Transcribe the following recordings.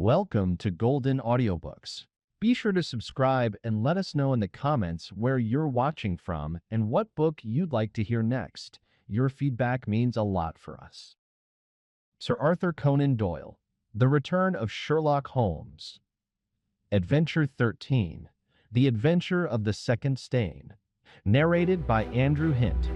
Welcome to Golden Audiobooks. Be sure to subscribe and let us know in the comments where you're watching from and what book you'd like to hear next. Your feedback means a lot for us. Sir Arthur Conan Doyle, The Return of Sherlock Holmes. Adventure 13, The Adventure of the Second Stain. Narrated by Andrew Hint.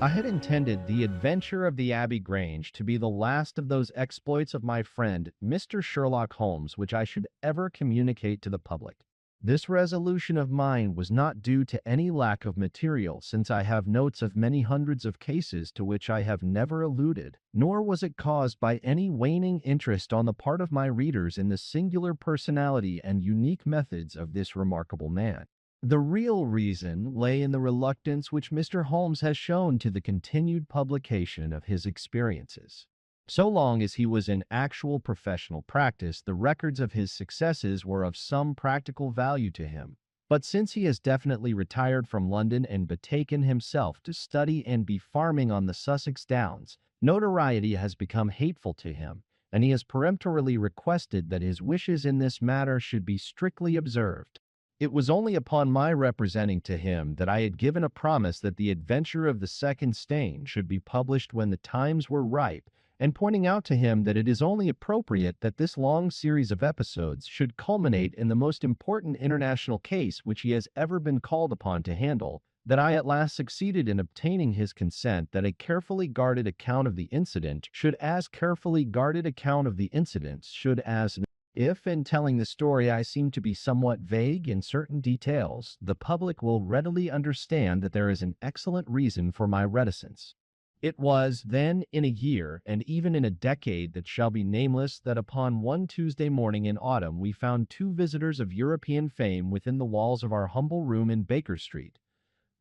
I had intended The Adventure of the Abbey Grange to be the last of those exploits of my friend, Mr. Sherlock Holmes, which I should ever communicate to the public. This resolution of mine was not due to any lack of material, since I have notes of many hundreds of cases to which I have never alluded, nor was it caused by any waning interest on the part of my readers in the singular personality and unique methods of this remarkable man. The real reason lay in the reluctance which Mr. Holmes has shown to the continued publication of his experiences. So long as he was in actual professional practice, the records of his successes were of some practical value to him. But since he has definitely retired from London and betaken himself to study and be farming on the Sussex Downs, notoriety has become hateful to him, and he has peremptorily requested that his wishes in this matter should be strictly observed. It was only upon my representing to him that I had given a promise that The Adventure of the Second Stain should be published when the times were ripe, and pointing out to him that it is only appropriate that this long series of episodes should culminate in the most important international case which he has ever been called upon to handle, that I at last succeeded in obtaining his consent that a carefully guarded account of the incident should as carefully guarded account of the incidents should as if, in telling the story, I seem to be somewhat vague in certain details, the public will readily understand that there is an excellent reason for my reticence. It was, then, in a year, and even in a decade that shall be nameless, that upon one Tuesday morning in autumn we found two visitors of European fame within the walls of our humble room in Baker Street.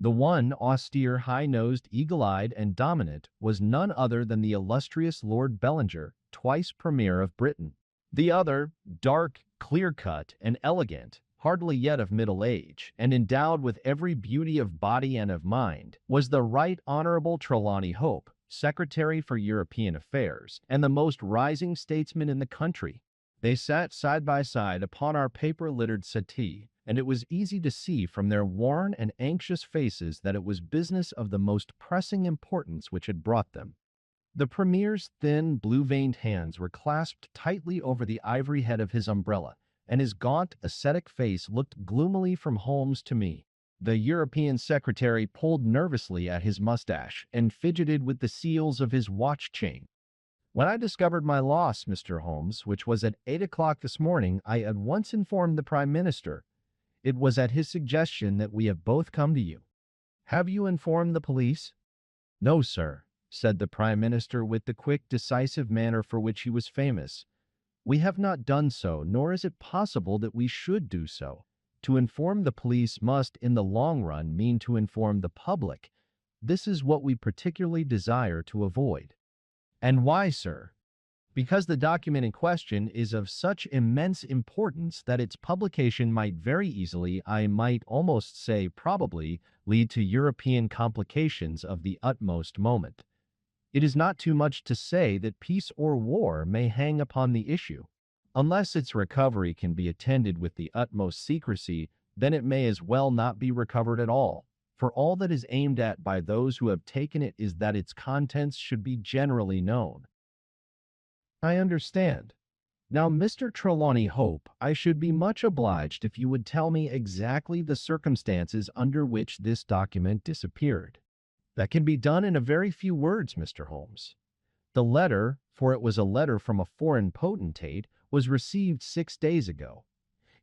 The one, austere, high-nosed, eagle-eyed, and dominant, was none other than the illustrious Lord Bellinger, twice Premier of Britain. The other, dark, clear-cut, and elegant, hardly yet of middle age, and endowed with every beauty of body and of mind, was the Right Honorable Trelawney Hope, Secretary for European Affairs, and the most rising statesman in the country. They sat side by side upon our paper-littered settee, and it was easy to see from their worn and anxious faces that it was business of the most pressing importance which had brought them. The Premier's thin, blue-veined hands were clasped tightly over the ivory head of his umbrella, and his gaunt, ascetic face looked gloomily from Holmes to me. The European Secretary pulled nervously at his mustache and fidgeted with the seals of his watch chain. When I discovered my loss, Mr. Holmes, which was at 8 o'clock this morning, I at once informed the Prime Minister. It was at his suggestion that we have both come to you. Have you informed the police? No, sir, said the Prime Minister with the quick, decisive manner for which he was famous. We have not done so, nor is it possible that we should do so. To inform the police must, in the long run, mean to inform the public. This is what we particularly desire to avoid. And why, sir? Because the document in question is of such immense importance that its publication might very easily, I might almost say probably, lead to European complications of the utmost moment. It is not too much to say that peace or war may hang upon the issue. Unless its recovery can be attended with the utmost secrecy, then it may as well not be recovered at all, for all that is aimed at by those who have taken it is that its contents should be generally known. I understand. Now, Mr. Trelawney Hope, I should be much obliged if you would tell me exactly the circumstances under which this document disappeared. That can be done in a very few words, Mr. Holmes. The letter, for it was a letter from a foreign potentate, was received 6 days ago.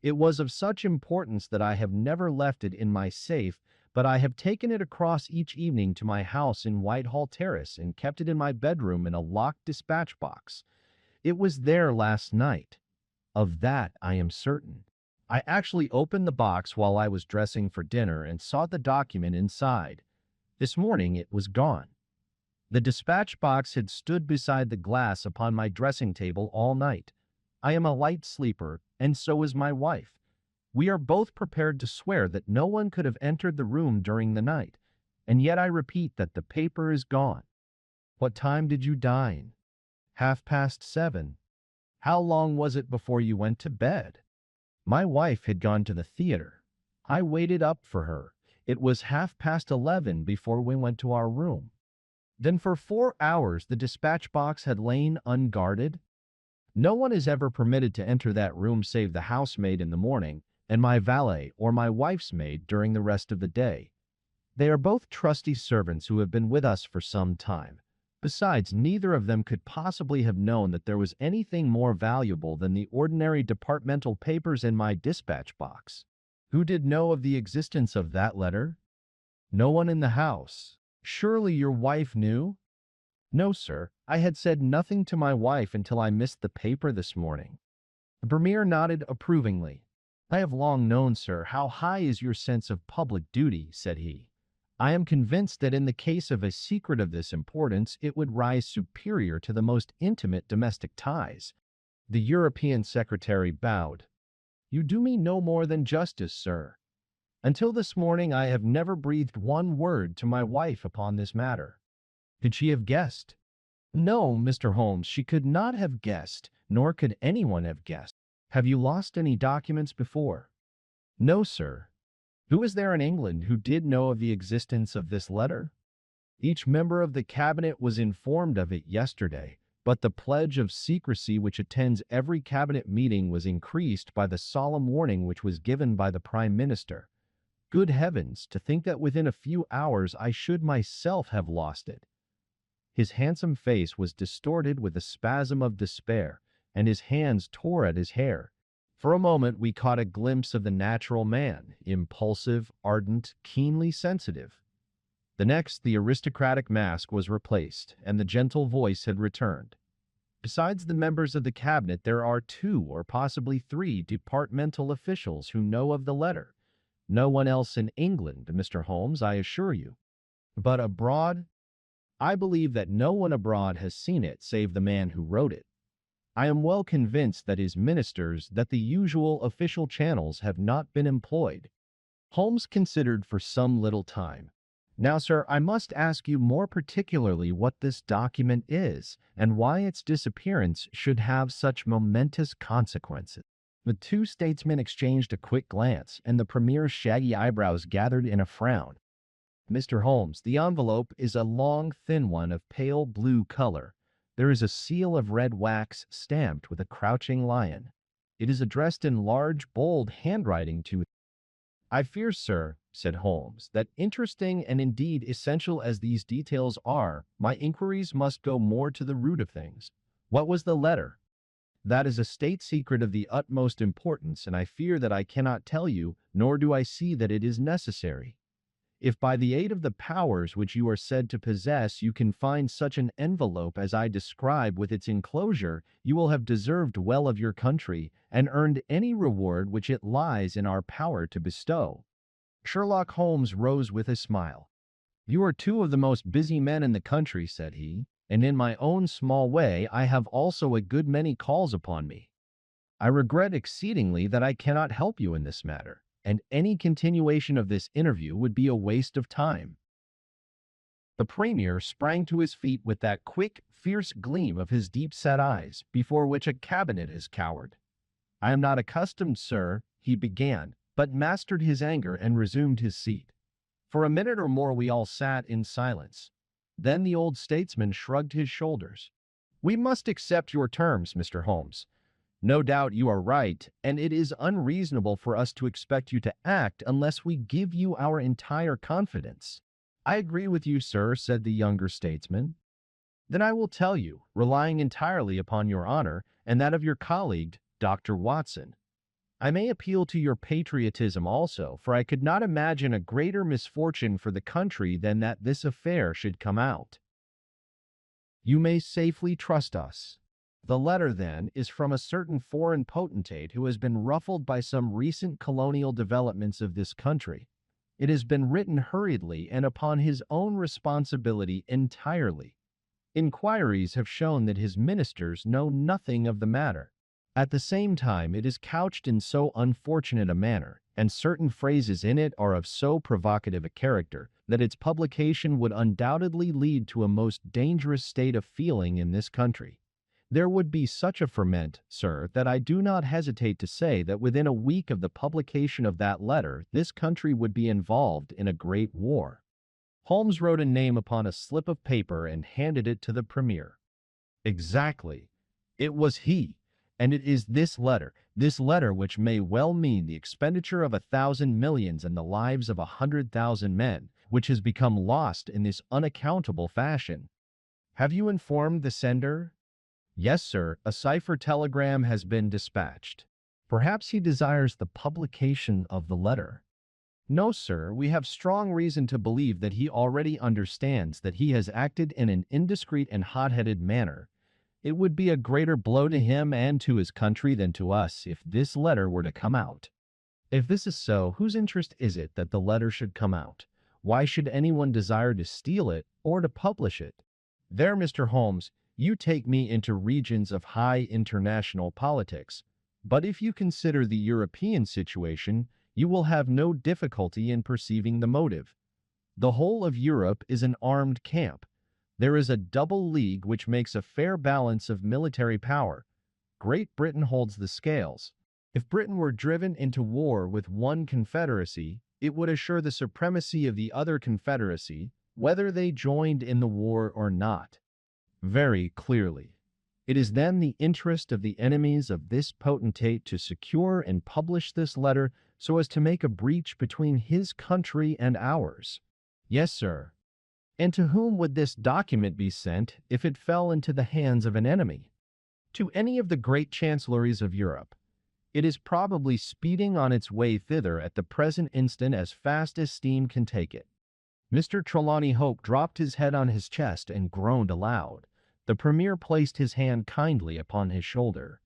It was of such importance that I have never left it in my safe, but I have taken it across each evening to my house in Whitehall Terrace and kept it in my bedroom in a locked dispatch box. It was there last night. Of that I am certain. I actually opened the box while I was dressing for dinner and saw the document inside. This morning it was gone. The dispatch box had stood beside the glass upon my dressing table all night. I am a light sleeper, and so is my wife. We are both prepared to swear that no one could have entered the room during the night, and yet I repeat that the paper is gone. What time did you dine? 7:30. How long was it before you went to bed? My wife had gone to the theater. I waited up for her. It was 11:30 before we went to our room. Then for 4 hours the dispatch box had lain unguarded. No one is ever permitted to enter that room save the housemaid in the morning, and my valet or my wife's maid during the rest of the day. They are both trusty servants who have been with us for some time. Besides, neither of them could possibly have known that there was anything more valuable than the ordinary departmental papers in my dispatch box. Who did know of the existence of that letter? No one in the house. Surely your wife knew? No, sir. I had said nothing to my wife until I missed the paper this morning. The Premier nodded approvingly. I have long known, sir, how high is your sense of public duty, said he. I am convinced that in the case of a secret of this importance, it would rise superior to the most intimate domestic ties. The European secretary bowed. You do me no more than justice, sir. Until this morning, I have never breathed one word to my wife upon this matter. Could she have guessed? No, Mr. Holmes, she could not have guessed, nor could anyone have guessed. Have you lost any documents before? No, sir. Who is there in England who did know of the existence of this letter? Each member of the cabinet was informed of it yesterday, but the pledge of secrecy which attends every cabinet meeting was increased by the solemn warning which was given by the Prime Minister. Good heavens, to think that within a few hours I should myself have lost it. His handsome face was distorted with a spasm of despair, and his hands tore at his hair. For a moment we caught a glimpse of the natural man, impulsive, ardent, keenly sensitive. The next, the aristocratic mask was replaced, and the gentle voice had returned. Besides the members of the cabinet, there are 2 or possibly 3 departmental officials who know of the letter. No one else in England, Mr. Holmes, I assure you. But abroad? I believe that no one abroad has seen it save the man who wrote it. I am well convinced that his ministers, that the usual official channels have not been employed. Holmes considered for some little time. Now, sir, I must ask you more particularly what this document is, and why its disappearance should have such momentous consequences. The 2 statesmen exchanged a quick glance, and the Premier's shaggy eyebrows gathered in a frown. Mr. Holmes, the envelope is a long, thin one of pale blue color. There is a seal of red wax stamped with a crouching lion. It is addressed in large, bold handwriting to— I fear, sir, said Holmes, that interesting and indeed essential as these details are, my inquiries must go more to the root of things. What was the letter? That is a state secret of the utmost importance, and I fear that I cannot tell you, nor do I see that it is necessary. If by the aid of the powers which you are said to possess you can find such an envelope as I describe with its enclosure, you will have deserved well of your country, and earned any reward which it lies in our power to bestow. Sherlock Holmes rose with a smile. You are 2 of the most busy men in the country, said he, and in my own small way I have also a good many calls upon me. I regret exceedingly that I cannot help you in this matter, and any continuation of this interview would be a waste of time. The Premier sprang to his feet with that quick, fierce gleam of his deep-set eyes, before which a cabinet is coward. I am not accustomed, sir, he began, but mastered his anger and resumed his seat. For a minute or more we all sat in silence. Then the old statesman shrugged his shoulders. We must accept your terms, Mr. Holmes. No doubt you are right, and it is unreasonable for us to expect you to act unless we give you our entire confidence. I agree with you, sir, said the younger statesman. Then I will tell you, relying entirely upon your honor and that of your colleague, Dr. Watson. I may appeal to your patriotism also, for I could not imagine a greater misfortune for the country than that this affair should come out. You may safely trust us. The letter, then, is from a certain foreign potentate who has been ruffled by some recent colonial developments of this country. It has been written hurriedly and upon his own responsibility entirely. Inquiries have shown that his ministers know nothing of the matter. At the same time, it is couched in so unfortunate a manner, and certain phrases in it are of so provocative a character, that its publication would undoubtedly lead to a most dangerous state of feeling in this country. There would be such a ferment, sir, that I do not hesitate to say that within a week of the publication of that letter, this country would be involved in a great war. Holmes wrote a name upon a slip of paper and handed it to the premier. Exactly. It was he. And it is this letter which may well mean the expenditure of 1,000 millions and the lives of 100,000 men, which has become lost in this unaccountable fashion. Have you informed the sender? Yes, sir. A cipher telegram has been dispatched. Perhaps he desires the publication of the letter. No, sir, we have strong reason to believe that he already understands that he has acted in an indiscreet and hot-headed manner. It would be a greater blow to him and to his country than to us if this letter were to come out. If this is so, whose interest is it that the letter should come out? Why should anyone desire to steal it or to publish it? There, Mr. Holmes, you take me into regions of high international politics. But if you consider the European situation, you will have no difficulty in perceiving the motive. The whole of Europe is an armed camp. There is a double league which makes a fair balance of military power. Great Britain holds the scales. If Britain were driven into war with one confederacy, it would assure the supremacy of the other confederacy, whether they joined in the war or not. Very clearly. It is then the interest of the enemies of this potentate to secure and publish this letter so as to make a breach between his country and ours. Yes, sir. And to whom would this document be sent if it fell into the hands of an enemy? To any of the great chancelleries of Europe. It is probably speeding on its way thither at the present instant as fast as steam can take it. Mr. Trelawney Hope dropped his head on his chest and groaned aloud. The premier placed his hand kindly upon his shoulder.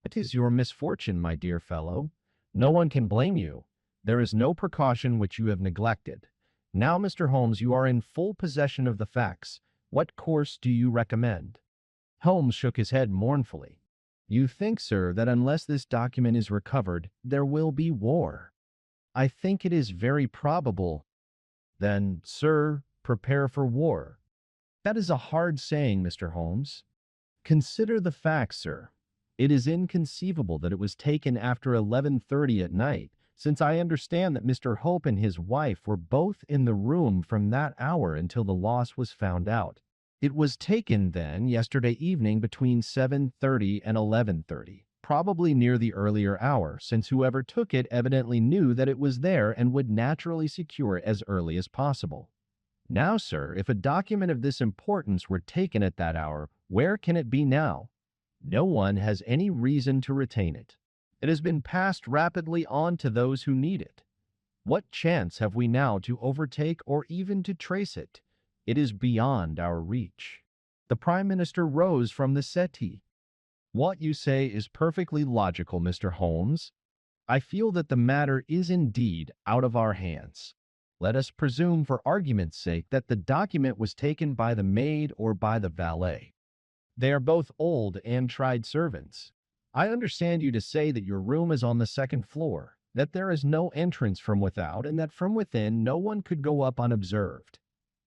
It is your misfortune, my dear fellow. No one can blame you. There is no precaution which you have neglected. Now, Mr. Holmes, you are in full possession of the facts. What course do you recommend? Holmes shook his head mournfully. You think, sir, that unless this document is recovered, there will be war. I think it is very probable. Then, sir, prepare for war. That is a hard saying, Mr. Holmes. Consider the facts, sir. It is inconceivable that it was taken after 11:30 at night, since I understand that Mr. Hope and his wife were both in the room from that hour until the loss was found out. It was taken, then, yesterday evening between 7:30 and 11:30, probably near the earlier hour, since whoever took it evidently knew that it was there and would naturally secure it as early as possible. Now, sir, if a document of this importance were taken at that hour, where can it be now? No one has any reason to retain it. It has been passed rapidly on to those who need it. What chance have we now to overtake or even to trace it? It is beyond our reach. The Prime Minister rose from the settee. What you say is perfectly logical, Mr. Holmes. I feel that the matter is indeed out of our hands. Let us presume for argument's sake that the document was taken by the maid or by the valet. They are both old and tried servants. I understand you to say that your room is on the second floor, that there is no entrance from without, and that from within no one could go up unobserved.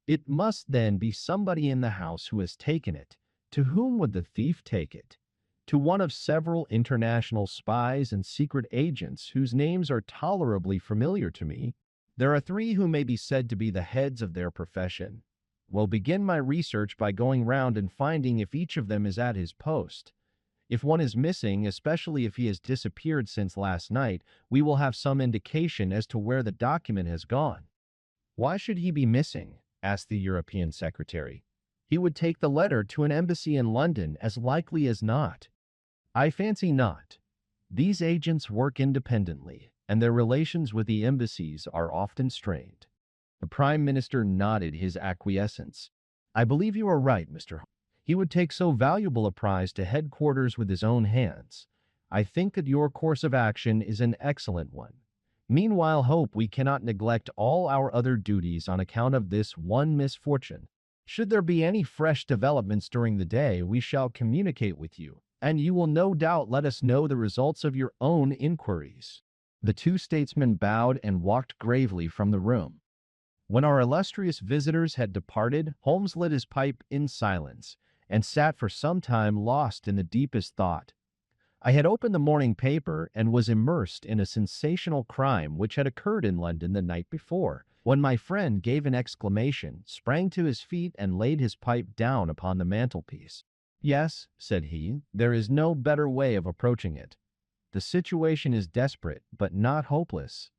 It must then be somebody in the house who has taken it. To whom would the thief take it? To one of several international spies and secret agents whose names are tolerably familiar to me. There are three who may be said to be the heads of their profession. Will begin my research by going round and finding if each of them is at his post. If one is missing, especially if he has disappeared since last night, we will have some indication as to where the document has gone. Why should he be missing? Asked the European secretary. He would take the letter to an embassy in London as likely as not. I fancy not. These agents work independently, and their relations with the embassies are often strained. The Prime Minister nodded his acquiescence. I believe you are right, Mr. Holmes. He would take so valuable a prize to headquarters with his own hands. I think that your course of action is an excellent one. Meanwhile, hope we cannot neglect all our other duties on account of this one misfortune. Should there be any fresh developments during the day, we shall communicate with you. and you will no doubt let us know the results of your own inquiries." The two statesmen bowed and walked gravely from the room. When our illustrious visitors had departed, Holmes lit his pipe in silence and sat for some time lost in the deepest thought. I had opened the morning paper and was immersed in a sensational crime which had occurred in London the night before, when my friend gave an exclamation, sprang to his feet, and laid his pipe down upon the mantelpiece. "Yes," said he, "there is no better way of approaching it. The situation is desperate, but not hopeless.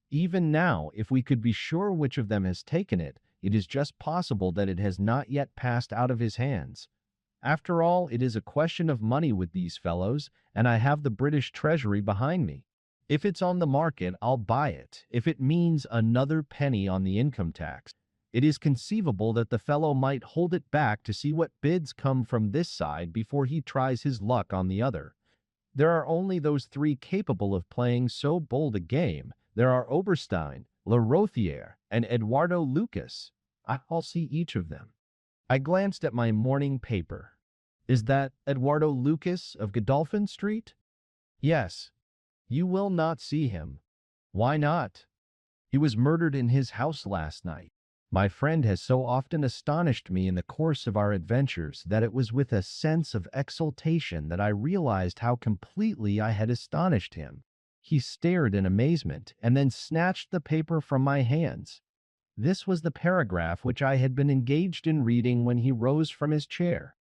Even now, if we could be sure which of them has taken it, it is just possible that it has not yet passed out of his hands. After all, it is a question of money with these fellows, and I have the British Treasury behind me. If it's on the market, I'll buy it, if it means another penny on the income tax. It is conceivable that the fellow might hold it back to see what bids come from this side before he tries his luck on the other. There are only those three capable of playing so bold a game. There are Oberstein, Le Rothier, and Eduardo Lucas. I'll see each of them." I glanced at my morning paper. "Is that Eduardo Lucas of Godolphin Street?" "Yes." "You will not see him." "Why not?" "He was murdered in his house last night." My friend has so often astonished me in the course of our adventures that it was with a sense of exultation that I realized how completely I had astonished him. He stared in amazement and then snatched the paper from my hands. This was the paragraph which I had been engaged in reading when he rose from his chair.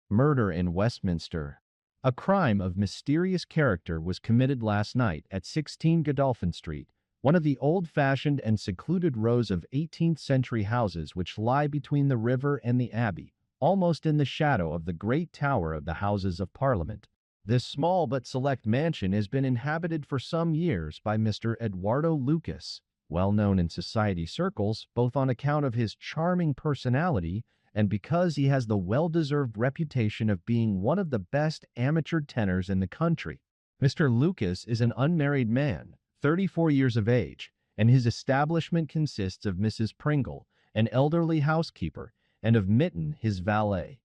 Murder in Westminster. A crime of mysterious character was committed last night at 16 Godolphin Street, one of the old-fashioned and secluded rows of 18th-century houses which lie between the river and the Abbey, almost in the shadow of the great tower of the Houses of Parliament. This small but select mansion has been inhabited for some years by Mr. Eduardo Lucas, well known in society circles, both on account of his charming personality and because he has the well-deserved reputation of being one of the best amateur tenors in the country. Mr. Lucas is an unmarried man, 34 years of age, and his establishment consists of Mrs. Pringle, an elderly housekeeper, and of Mitten, his valet.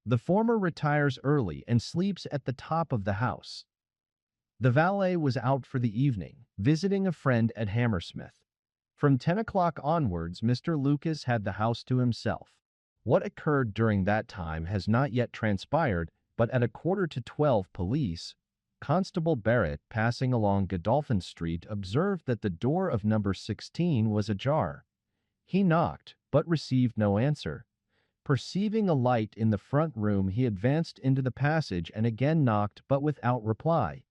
The former retires early and sleeps at the top of the house. The valet was out for the evening, visiting a friend at Hammersmith. From 10 o'clock onwards, Mr. Lucas had the house to himself. What occurred during that time has not yet transpired, but at 11:45 police, Constable Barrett, passing along Godolphin Street, observed that the door of number 16 was ajar. He knocked, but received no answer. Perceiving a light in the front room, he advanced into the passage and again knocked, but without reply.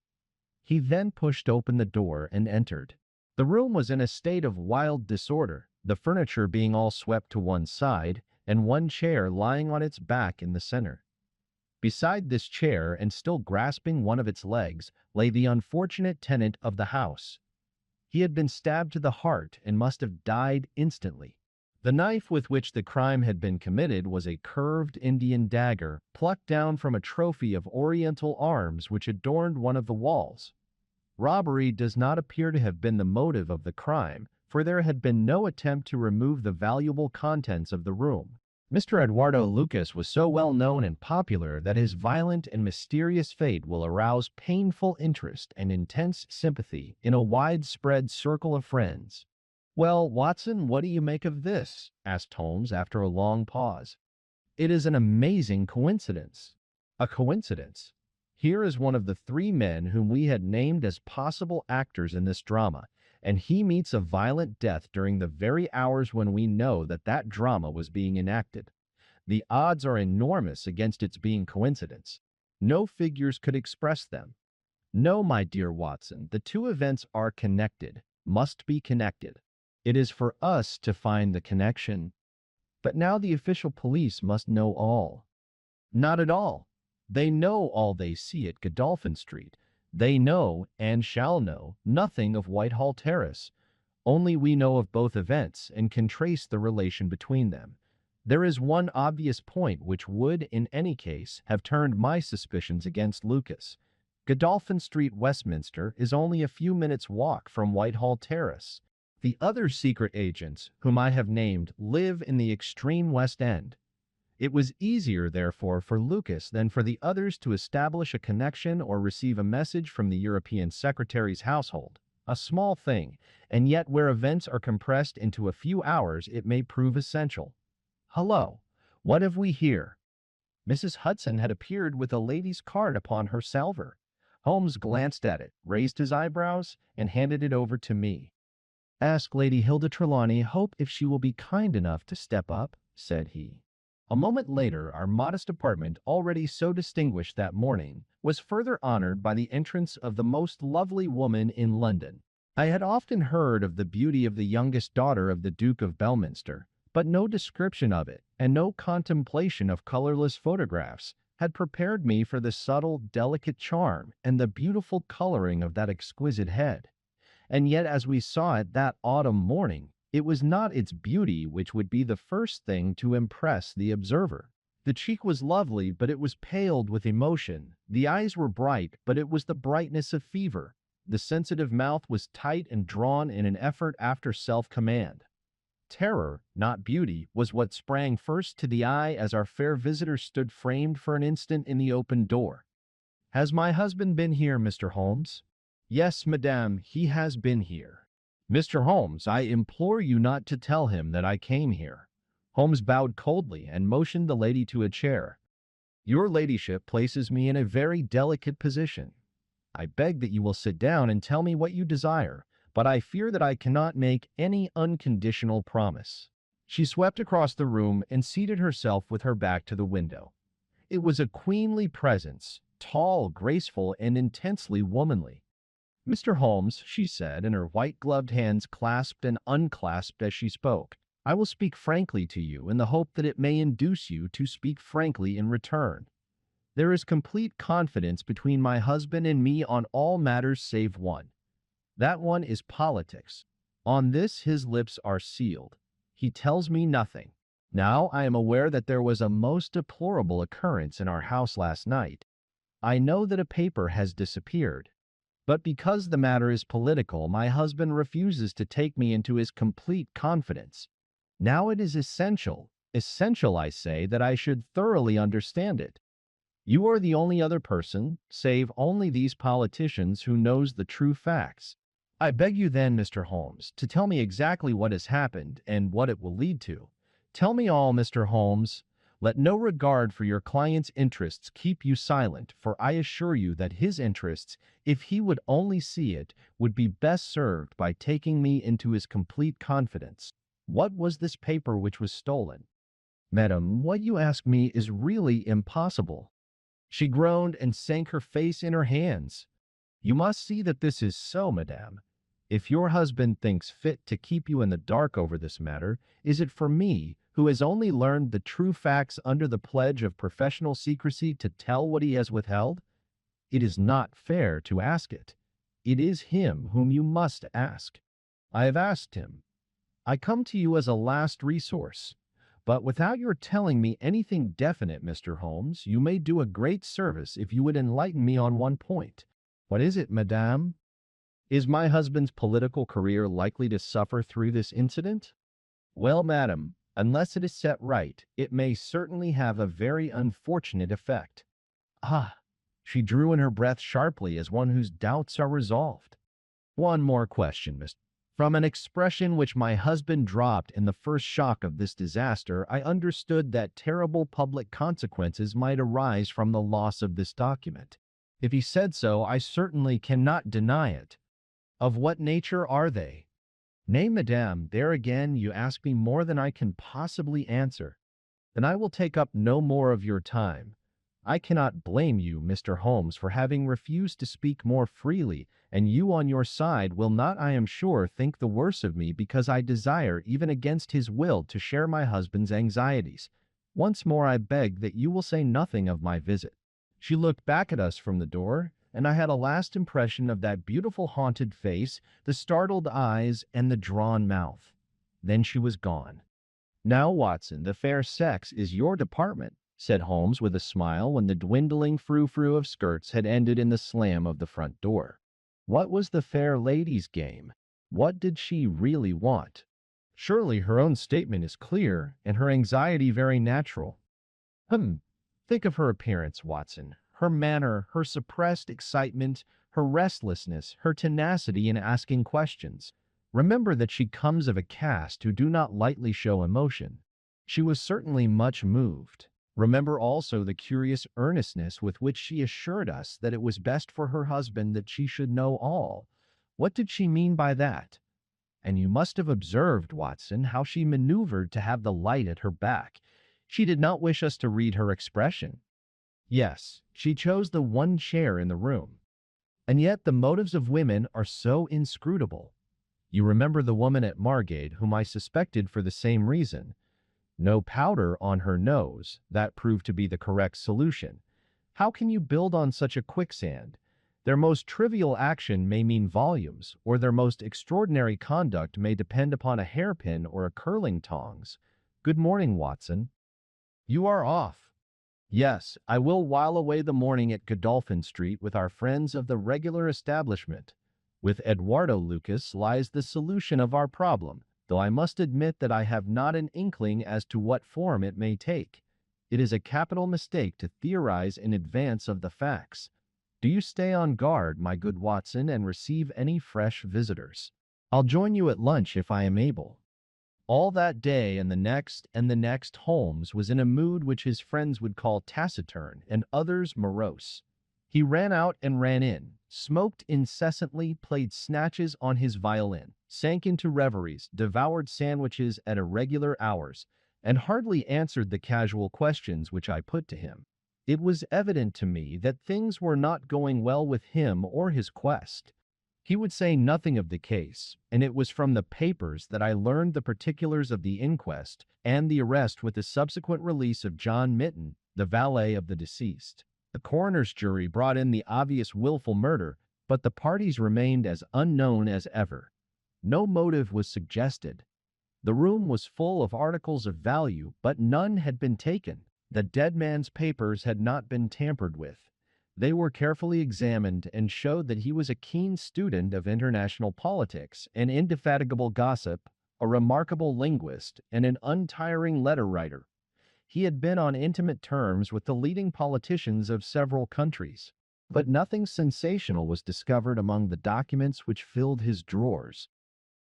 He then pushed open the door and entered. The room was in a state of wild disorder, the furniture being all swept to one side, and one chair lying on its back in the center. Beside this chair, and still grasping one of its legs, lay the unfortunate tenant of the house. He had been stabbed to the heart and must have died instantly. The knife with which the crime had been committed was a curved Indian dagger, plucked down from a trophy of Oriental arms which adorned one of the walls. Robbery does not appear to have been the motive of the crime, for there had been no attempt to remove the valuable contents of the room. Mr. Eduardo Lucas was so well known and popular that his violent and mysterious fate will arouse painful interest and intense sympathy in a widespread circle of friends. "Well, Watson, what do you make of this?" asked Holmes after a long pause. "It is an amazing coincidence." "A coincidence? Here is one of the three men whom we had named as possible actors in this drama, and he meets a violent death during the very hours when we know that that drama was being enacted. The odds are enormous against its being coincidence. No figures could express them. No, my dear Watson, the two events are connected, must be connected. It is for us to find the connection. But now the official police must know all." "Not at all. They know all they see at Godolphin Street. They know, and shall know, nothing of Whitehall Terrace. Only we know of both events and can trace the relation between them. There is one obvious point which would, in any case, have turned my suspicions against Lucas. Godolphin Street, Westminster, is only a few minutes' walk from Whitehall Terrace. The other secret agents, whom I have named, live in the extreme West End. It was easier, therefore, for Lucas than for the others to establish a connection or receive a message from the European secretary's household. A small thing, and yet where events are compressed into a few hours, it may prove essential. Hello, what have we here? Mrs. Hudson had appeared with a lady's card upon her salver. Holmes glanced at it, raised his eyebrows, and handed it over to me. "Ask Lady Hilda Trelawney Hope if she will be kind enough to step up," said he. A moment later, our modest apartment, already so distinguished that morning, was further honored by the entrance of the most lovely woman in London. I had often heard of the beauty of the youngest daughter of the Duke of Belminster, but no description of it, and no contemplation of colorless photographs, had prepared me for the subtle, delicate charm and the beautiful coloring of that exquisite head. And yet, as we saw it that autumn morning, it was not its beauty which would be the first thing to impress the observer. The cheek was lovely, but it was paled with emotion. The eyes were bright, but it was the brightness of fever. The sensitive mouth was tight and drawn in an effort after self-command. Terror, not beauty, was what sprang first to the eye as our fair visitor stood framed for an instant in the open door. "Has my husband been here, Mr. Holmes?" "Yes, madame, he has been here." "Mr. Holmes, I implore you not to tell him that I came here." Holmes bowed coldly and motioned the lady to a chair. "Your ladyship places me in a very delicate position. I beg that you will sit down and tell me what you desire, but I fear that I cannot make any unconditional promise." She swept across the room and seated herself with her back to the window. It was a queenly presence, tall, graceful, and intensely womanly. "Mr. Holmes," she said, and her white-gloved hands clasped and unclasped as she spoke, "I will speak frankly to you in the hope that it may induce you to speak frankly in return. There is complete confidence between my husband and me on all matters save one. That one is politics. On this his lips are sealed. He tells me nothing. Now I am aware that there was a most deplorable occurrence in our house last night. I know that a paper has disappeared. But because the matter is political, my husband refuses to take me into his complete confidence. Now it is essential, I say, that I should thoroughly understand it. You are the only other person, save only these politicians, who knows the true facts. I beg you then, Mr. Holmes, to tell me exactly what has happened and what it will lead to. Tell me all, Mr. Holmes. Let no regard for your client's interests keep you silent, for I assure you that his interests, if he would only see it, would be best served by taking me into his complete confidence. What was this paper which was stolen?" "Madam, what you ask me is really impossible." She groaned and sank her face in her hands. "You must see that this is so, madame. If your husband thinks fit to keep you in the dark over this matter, is it for me, who has only learned the true facts under the pledge of professional secrecy, to tell what he has withheld? It is not fair to ask it. It is him whom you must ask. I have asked him. I come to you as a last resource. But without your telling me anything definite, Mr. Holmes, you may do a great service if you would enlighten me on one point." "What is it, madame?" "Is my husband's political career likely to suffer through this incident?" "Well, madam, unless it is set right, it may certainly have a very unfortunate effect." "Ah!" She drew in her breath sharply as one whose doubts are resolved. "One more question, Miss. From an expression which my husband dropped in the first shock of this disaster, I understood that terrible public consequences might arise from the loss of this document. If he said so, I certainly cannot deny it. Of what nature are they?" "Nay, madame, there again you ask me more than I can possibly answer." "Then I will take up no more of your time. I cannot blame you, Mr. Holmes, for having refused to speak more freely, and you on your side will not, I am sure, think the worse of me because I desire, even against his will, to share my husband's anxieties. Once more I beg that you will say nothing of my visit." She looked back at us from the door, and I had a last impression of that beautiful haunted face, the startled eyes, and the drawn mouth. Then she was gone. "Now, Watson, the fair sex is your department," said Holmes with a smile when the dwindling frou-frou of skirts had ended in the slam of the front door. "What was the fair lady's game? What did she really want? Surely her own statement is clear, and her anxiety very natural. Hmm. Think of her appearance, Watson. Her manner, her suppressed excitement, her restlessness, her tenacity in asking questions. Remember that she comes of a caste who do not lightly show emotion. She was certainly much moved. Remember also the curious earnestness with which she assured us that it was best for her husband that she should know all. What did she mean by that? And you must have observed, Watson, how she maneuvered to have the light at her back. She did not wish us to read her expression. Yes, she chose the one chair in the room. And yet the motives of women are so inscrutable. You remember the woman at Margate whom I suspected for the same reason. No powder on her nose, that proved to be the correct solution. How can you build on such a quicksand? Their most trivial action may mean volumes, or their most extraordinary conduct may depend upon a hairpin or a curling tongs. Good morning, Watson. You are off. Yes, I will while away the morning at Godolphin Street with our friends of the regular establishment. With Eduardo Lucas lies the solution of our problem, though I must admit that I have not an inkling as to what form it may take. It is a capital mistake to theorize in advance of the facts. Do you stay on guard, my good Watson, and receive any fresh visitors? I'll join you at lunch if I am able. All that day and the next, Holmes was in a mood which his friends would call taciturn and others morose. He ran out and ran in, smoked incessantly, played snatches on his violin, sank into reveries, devoured sandwiches at irregular hours, and hardly answered the casual questions which I put to him. It was evident to me that things were not going well with him or his quest. He would say nothing of the case, and it was from the papers that I learned the particulars of the inquest and the arrest with the subsequent release of John Mitten, the valet of the deceased. The coroner's jury brought in the obvious willful murder, but the parties remained as unknown as ever. No motive was suggested. The room was full of articles of value, but none had been taken. The dead man's papers had not been tampered with. They were carefully examined and showed that he was a keen student of international politics, an indefatigable gossip, a remarkable linguist, and an untiring letter writer. He had been on intimate terms with the leading politicians of several countries. But nothing sensational was discovered among the documents which filled his drawers.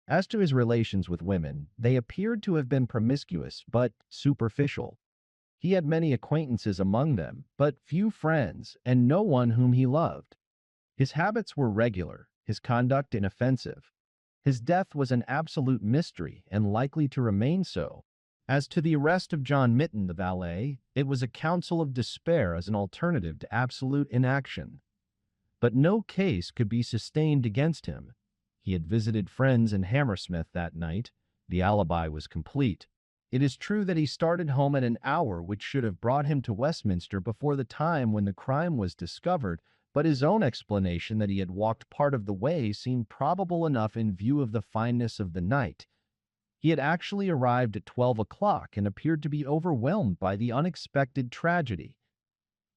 As to his relations with women, they appeared to have been promiscuous but superficial. He had many acquaintances among them, but few friends, and no one whom he loved. His habits were regular, his conduct inoffensive. His death was an absolute mystery, and likely to remain so. As to the arrest of John Mitten, the valet, it was a counsel of despair as an alternative to absolute inaction. But no case could be sustained against him. He had visited friends in Hammersmith that night. The alibi was complete. It is true that he started home at an hour which should have brought him to Westminster before the time when the crime was discovered, but his own explanation that he had walked part of the way seemed probable enough in view of the fineness of the night. He had actually arrived at 12 o'clock and appeared to be overwhelmed by the unexpected tragedy.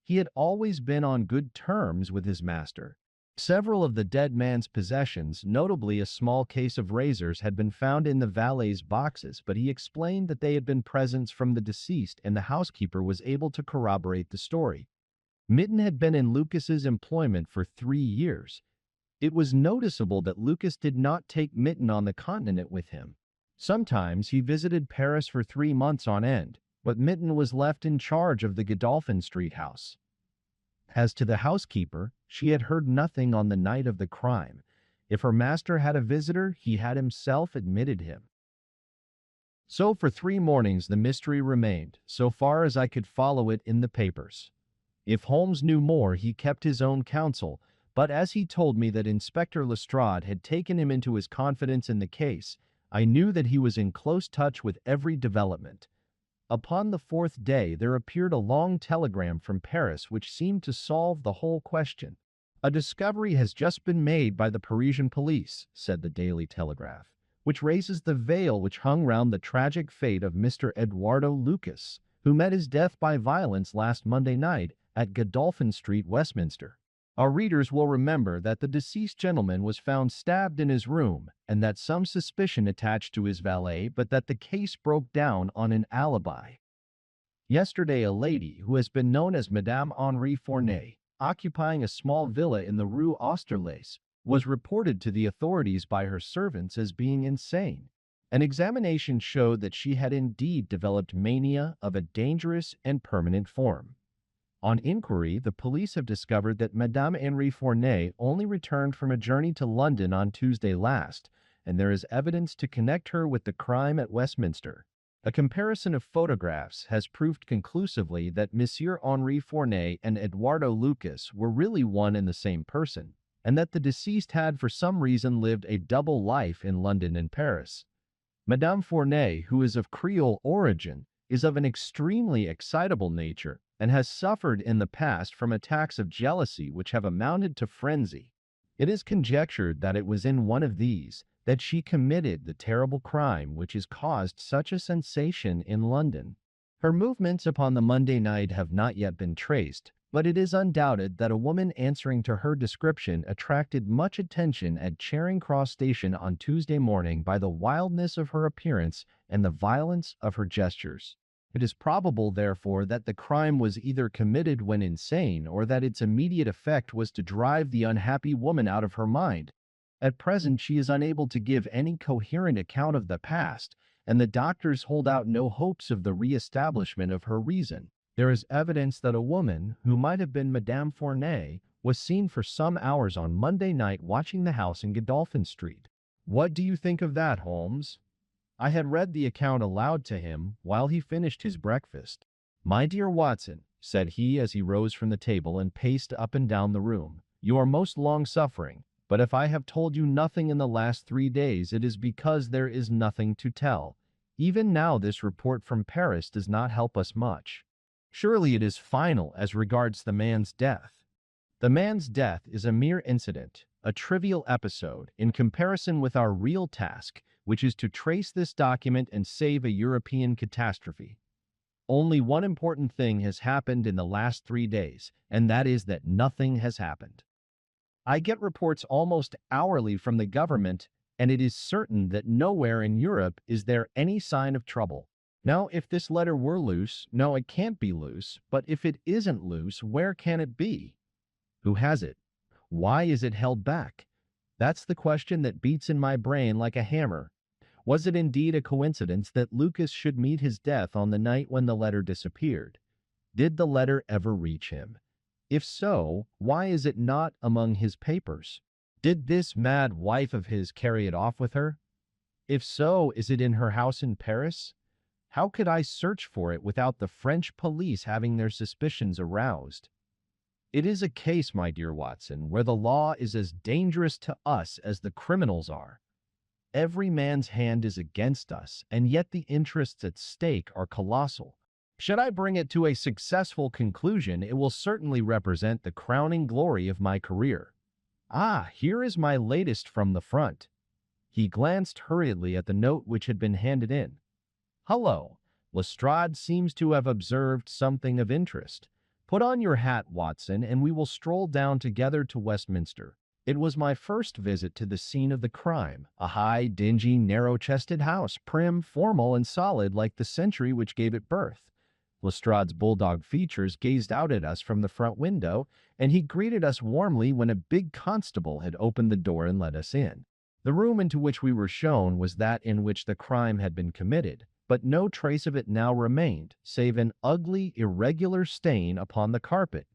He had always been on good terms with his master. Several of the dead man's possessions, notably a small case of razors, had been found in the valet's boxes, but he explained that they had been presents from the deceased and the housekeeper was able to corroborate the story. Mitten had been in Lucas's employment for 3 years. It was noticeable that Lucas did not take Mitten on the continent with him. Sometimes he visited Paris for 3 months on end, but Mitten was left in charge of the Godolphin Street house. As to the housekeeper, she had heard nothing on the night of the crime. If her master had a visitor, he had himself admitted him. So for 3 mornings the mystery remained, so far as I could follow it in the papers. If Holmes knew more, he kept his own counsel, but as he told me that Inspector Lestrade had taken him into his confidence in the case, I knew that he was in close touch with every development. Upon the 4th day there appeared a long telegram from Paris which seemed to solve the whole question. "A discovery has just been made by the Parisian police," said the Daily Telegraph, "which raises the veil which hung round the tragic fate of Mr. Eduardo Lucas, who met his death by violence last Monday night at Godolphin Street, Westminster. Our readers will remember that the deceased gentleman was found stabbed in his room, and that some suspicion attached to his valet, but that the case broke down on an alibi. Yesterday, a lady who has been known as Madame Henri Fournay, occupying a small villa in the Rue Austerlitz, was reported to the authorities by her servants as being insane. An examination showed that she had indeed developed mania of a dangerous and permanent form. On inquiry, the police have discovered that Madame Henri Fournay only returned from a journey to London on Tuesday last, and there is evidence to connect her with the crime at Westminster. A comparison of photographs has proved conclusively that Monsieur Henri Fournay and Eduardo Lucas were really one and the same person, and that the deceased had for some reason lived a double life in London and Paris. Madame Fournay, who is of Creole origin, is of an extremely excitable nature and has suffered in the past from attacks of jealousy which have amounted to frenzy. It is conjectured that it was in one of these that she committed the terrible crime which has caused such a sensation in London. Her movements upon the Monday night have not yet been traced, but it is undoubted that a woman answering to her description attracted much attention at Charing Cross Station on Tuesday morning by the wildness of her appearance and the violence of her gestures. It is probable, therefore, that the crime was either committed when insane or that its immediate effect was to drive the unhappy woman out of her mind. At present, she is unable to give any coherent account of the past, and the doctors hold out no hopes of the re-establishment of her reason. There is evidence that a woman, who might have been Madame Fournay, was seen for some hours on Monday night watching the house in Godolphin Street. What do you think of that, Holmes? I had read the account aloud to him while he finished his breakfast. My dear Watson, said he as he rose from the table and paced up and down the room, you are most long-suffering, but if I have told you nothing in the last 3 days, it is because there is nothing to tell. Even now this report from Paris does not help us much. Surely it is final as regards the man's death. The man's death is a mere incident, a trivial episode, in comparison with our real task, which is to trace this document and save a European catastrophe. Only one important thing has happened in the last 3 days, and that is that nothing has happened. I get reports almost hourly from the government, and it is certain that nowhere in Europe is there any sign of trouble. Now, if this letter were loose, no, it can't be loose, but if it isn't loose, where can it be? Who has it? Why is it held back? That's the question that beats in my brain like a hammer. Was it indeed a coincidence that Lucas should meet his death on the night when the letter disappeared? Did the letter ever reach him? If so, why is it not among his papers? Did this mad wife of his carry it off with her? If so, is it in her house in Paris? How could I search for it without the French police having their suspicions aroused? It is a case, my dear Watson, where the law is as dangerous to us as the criminals are. Every man's hand is against us, and yet the interests at stake are colossal. Should I bring it to a successful conclusion, it will certainly represent the crowning glory of my career. Ah, here is my latest from the front. He glanced hurriedly at the note which had been handed in. Hullo, Lestrade seems to have observed something of interest. Put on your hat, Watson, and we will stroll down together to Westminster. It was my first visit to the scene of the crime, a high, dingy, narrow-chested house, prim, formal, and solid like the century which gave it birth. Lestrade's bulldog features gazed out at us from the front window, and he greeted us warmly when a big constable had opened the door and let us in. The room into which we were shown was that in which the crime had been committed, but no trace of it now remained, save an ugly, irregular stain upon the carpet.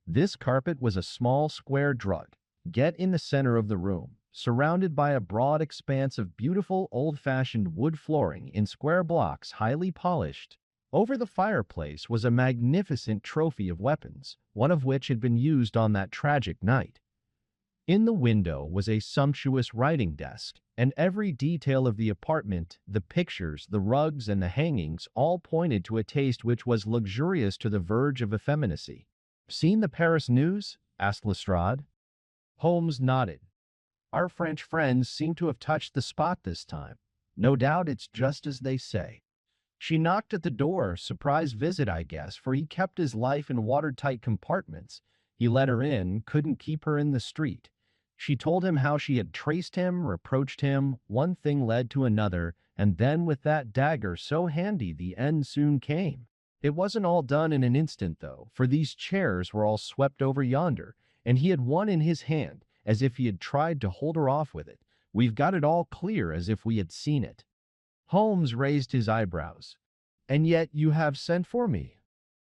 This carpet was a small square drug, get in the center of the room, surrounded by a broad expanse of beautiful old-fashioned wood flooring in square blocks highly polished. Over the fireplace was a magnificent trophy of weapons, one of which had been used on that tragic night. In the window was a sumptuous writing desk, and every detail of the apartment, the pictures, the rugs, and the hangings, all pointed to a taste which was luxurious to the verge of effeminacy. "Seen the Paris news?" asked Lestrade. Holmes nodded. "Our French friends seem to have touched the spot this time. No doubt it's just as they say. She knocked at the door, surprise visit, I guess, for he kept his life in watertight compartments. He let her in, couldn't keep her in the street. She told him how she had traced him, reproached him, one thing led to another, and then with that dagger so handy the end soon came. It wasn't all done in an instant, though, for these chairs were all swept over yonder, and he had one in his hand, as if he had tried to hold her off with it. We've got it all clear as if we had seen it. Holmes raised his eyebrows. And yet you have sent for me.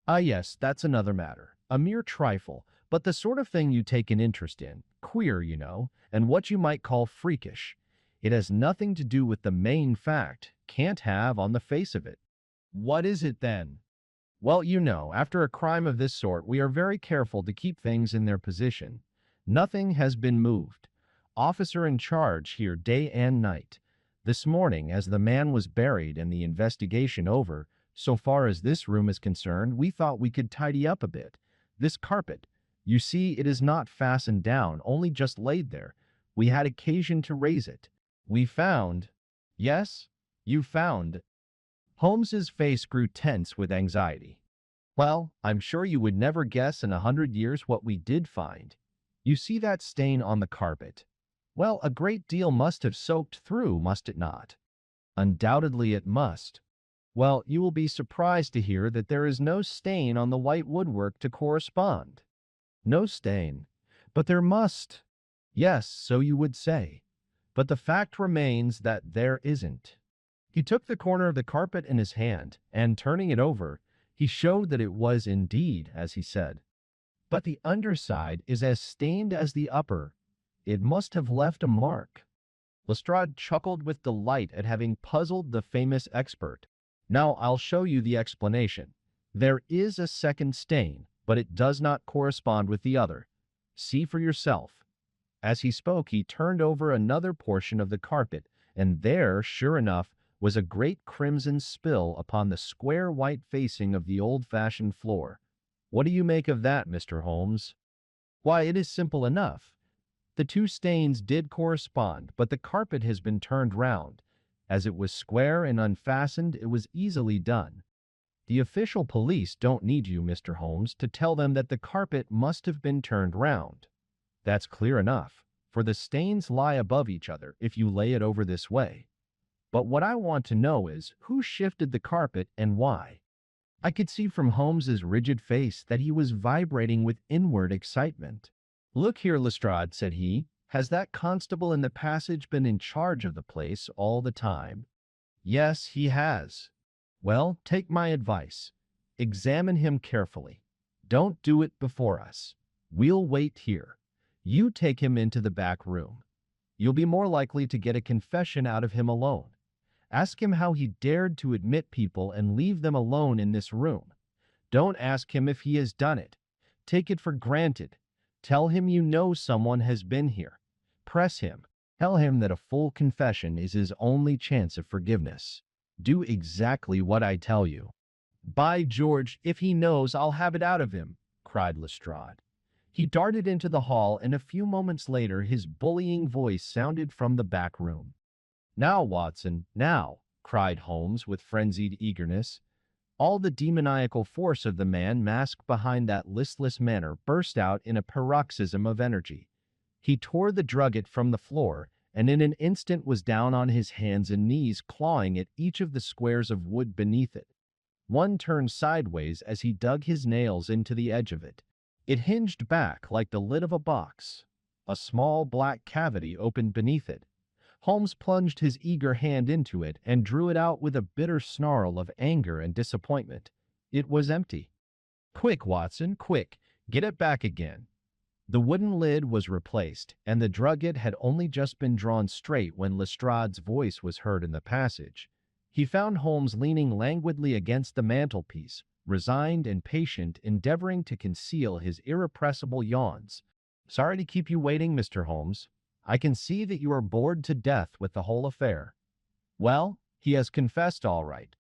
Ah, yes, that's another matter. A mere trifle, but the sort of thing you take an interest in. Queer, you know, and what you might call freakish. It has nothing to do with the main fact. Can't have on the face of it. What is it then? Well, you know, after a crime of this sort, we are very careful to keep things in their position. Nothing has been moved. Officer in charge here day and night. This morning, as the man was buried and the investigation over, so far as this room is concerned, we thought we could tidy up a bit. This carpet, you see, it is not fastened down, only just laid there. We had occasion to raise it. We found— Yes, you found— Holmes's face grew tense with anxiety. Well, I'm sure you would never guess in 100 years what we did find. You see that stain on the carpet? Well, a great deal must have soaked through, must it not? Undoubtedly it must. Well, you will be surprised to hear that there is no stain on the white woodwork to correspond. No stain. But there must. Yes, so you would say. But the fact remains that there isn't. He took the corner of the carpet in his hand, and turning it over, he showed that it was indeed, as he said. But the underside is as stained as the upper. It must have left a mark. Lestrade chuckled with delight at having puzzled the famous expert. Now I'll show you the explanation. There is a second stain, but it does not correspond with the other. See for yourself. As he spoke, he turned over another portion of the carpet, and there, sure enough, was a great crimson spill upon the square white facing of the old-fashioned floor. What do you make of that, Mr. Holmes? Why, it is simple enough. The two stains did correspond, but the carpet has been turned round. As it was square and unfastened, it was easily done. The official police don't need you, Mr. Holmes, to tell them that the carpet must have been turned round. That's clear enough, for the stains lie above each other if you lay it over this way. But what I want to know is, who shifted the carpet and why? I could see from Holmes's rigid face that he was vibrating with inward excitement. Look here, Lestrade, said he, has that constable in the passage been in charge of the place all the time? Yes, he has. Well, take my advice. Examine him carefully. Don't do it before us. We'll wait here. You take him into the back room. You'll be more likely to get a confession out of him alone. Ask him how he dared to admit people and leave them alone in this room. Don't ask him if he has done it. Take it for granted. Tell him you know someone has been here. Press him. Tell him that a full confession is his only chance of forgiveness. Do exactly what I tell you. By George, if he knows, I'll have it out of him, cried Lestrade. He darted into the hall, and a few moments later his bullying voice sounded from the back room. Now, Watson, now, cried Holmes with frenzied eagerness. All the demoniacal force of the man masked behind that listless manner burst out in a paroxysm of energy. He tore the drugget from the floor, and in an instant was down on his hands and knees, clawing at each of the squares of wood beneath it. One turned sideways as he dug his nails into the edge of it. It hinged back like the lid of a box. A small black cavity opened beneath it. Holmes plunged his eager hand into it and drew it out with a bitter snarl of anger and disappointment. It was empty. Quick, Watson, quick, get it back again. The wooden lid was replaced, and the drugget had only just been drawn straight when Lestrade's voice was heard in the passage. He found Holmes leaning languidly against the mantelpiece, resigned and patient, endeavoring to conceal his irrepressible yawns. Sorry to keep you waiting, Mr. Holmes. I can see that you are bored to death with the whole affair. Well, he has confessed all right.